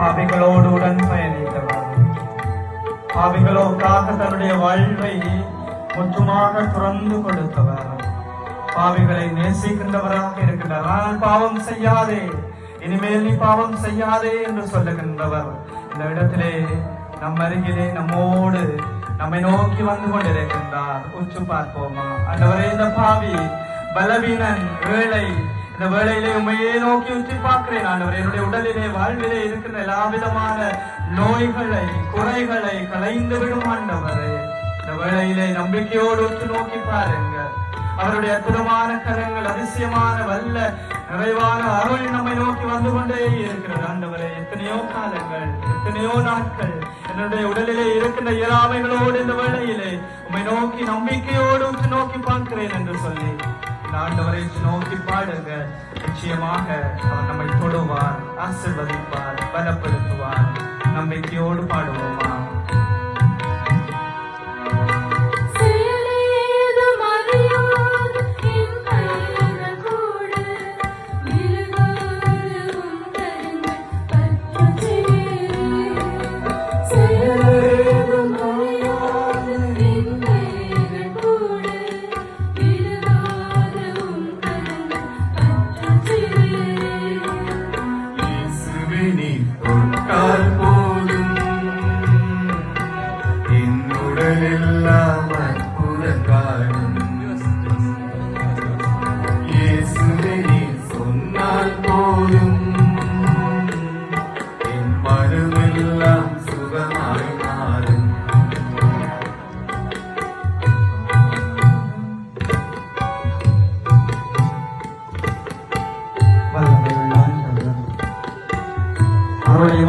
பாவிகளோடு உடன் பயணித்தவர், பாவிகளுக்காக தன்னுடைய வாழ்வை முற்றுமாக துறந்து கொடுத்தவர், பாவிகளை நேசிக்கின்றவராக இருக்கின்றார். ஆனால் பாவம் செய்யாதே, இனிமேல் நீ பாவம் செய்யாதே என்று சொல்லுகின்றவர் இந்த இடத்திலே நம் அருகிலே நம்மோடு நம்மை நோக்கி வந்து கொண்டிருக்கின்றார். உற்று பார்ப்போமா? ஆண்டவரே, இந்த பாவி பலவீனன் ஏழை, இந்த வேளையிலே உண்மையே நோக்கி உற்று பார்க்கிறேன் ஆண்டவரே. என்னுடைய உடலிலே வாழ்விலே இருக்கிற எல்லா விதமான நோய்களை குறைகளை களைந்து விடும் ஆண்டவரே. இந்த வேளையிலே நம்பிக்கையோடு உற்று நோக்கி பாருங்க. அவருடைய அற்புதமான கரங்கள், அதிசயமான வல்ல நிறைவான அருள் நம்மை நோக்கி வந்து கொண்டே இருக்கிறது ஆண்டவரே. எத்தனையோ காலங்கள், எத்தனையோ நாட்கள் என்னுடைய உடலிலே இருக்கின்ற இயலாமைகளோடு இந்த வேளையிலே உம்மை நோக்கி நம்பிக்கையோடு உற்று நோக்கி பார்க்கிறேன் என்று சொல்லி ஆண்டவரை நோக்கி பாடுங்க. நிச்சயமாக அவர் நம்மை தொடுவார், ஆசீர்வதிப்பார், பலப்படுத்துவார். நம்பிக்கையோடு பாடுவோமா?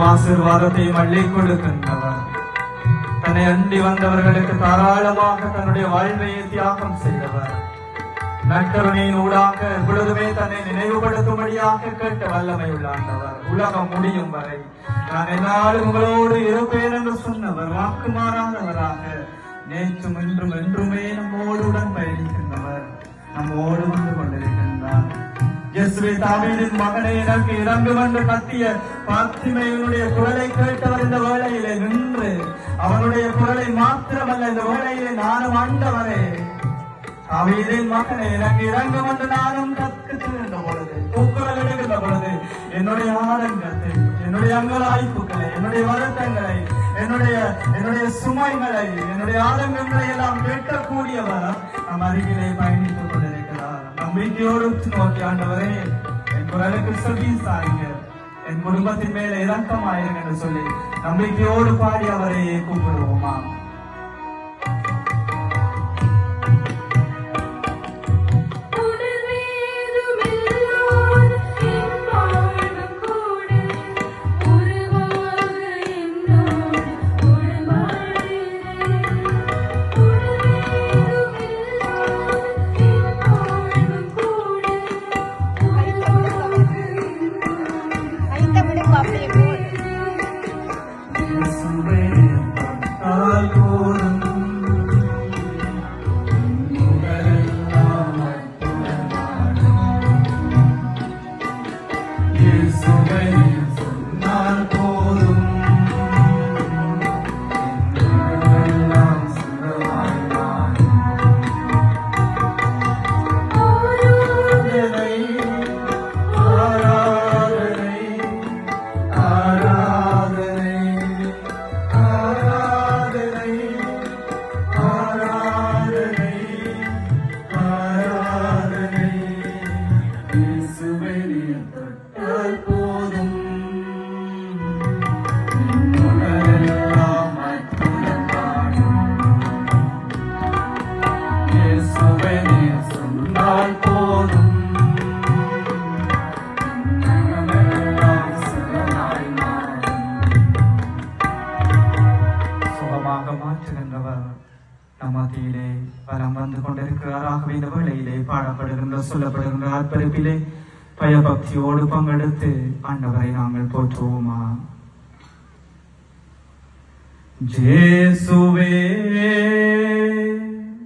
ஆசீர்வாதத்தை மள்ளி கொடுக்கின்றவர், தன்னை அண்டி வந்தவர்களுக்கு தாராளமாக தன்னுடைய வாழ்வையை தியாகம் செய்தவர், நற்கருணையின் ஊடாக எப்பொழுதுமே தன்னை நினைவுபடுத்தும்படியாக கேட்ட வல்லமை உள்ளாண்டவர். உலகம் முடியும் வரை நான் என்னாலும் உங்களோடு இருப்பேன் என்று சொன்னவர், வாக்கு மாறாதவராக நேற்றும் இன்றும் என்றுமே நம்மோடு உடன் பயணிக்கின்றவர், நம்மோடு வந்து கொண்டிருக்கின்றார். இயேசுவே, தாவீதின் மகனே, எனக்கு இறங்கும் என்று கத்திய பாத்திமையினுடைய குரலை கேட்டவர் இந்த வேளையிலே நின்று அவனுடைய குரலை மாத்திரமல்ல, இந்த வேளையிலே நானும் ஆண்டவரே, தாவீதின் மகனே, எனக்கு இறங்கும் என்று நானும் கற்கின்ற பொழுது, கூக்குரல் எடுக்கின்ற பொழுது என்னுடைய ஆதங்கத்தை, என்னுடைய அங்கலாய்ப்புகளை, என்னுடைய வருத்தங்களை, என்னுடைய சுமைகளை, என்னுடைய ஆதங்கங்களை எல்லாம் கேட்கக்கூடியவர் நம் அருகிலே பயணித்துக் கொண்டிருக்கிறார். நம்பிக்கையோடு நோக்கி ஆண்டவரே, என் குரலுக்கு செவி சாய்ங்க, என் குடும்பத்தின் மேல இரக்கமாயிருங்க என்று சொல்லி நம்பிக்கையோடு பாடி அவரை கூப்பிடுவோமா? சொல்லப்படுகின்ற ஆர்ப்பரிப்பிலே பயபக்தியோடு பங்கெடுத்து ஆண்டவரை நாங்கள் போற்றுவோமா? ஜேசு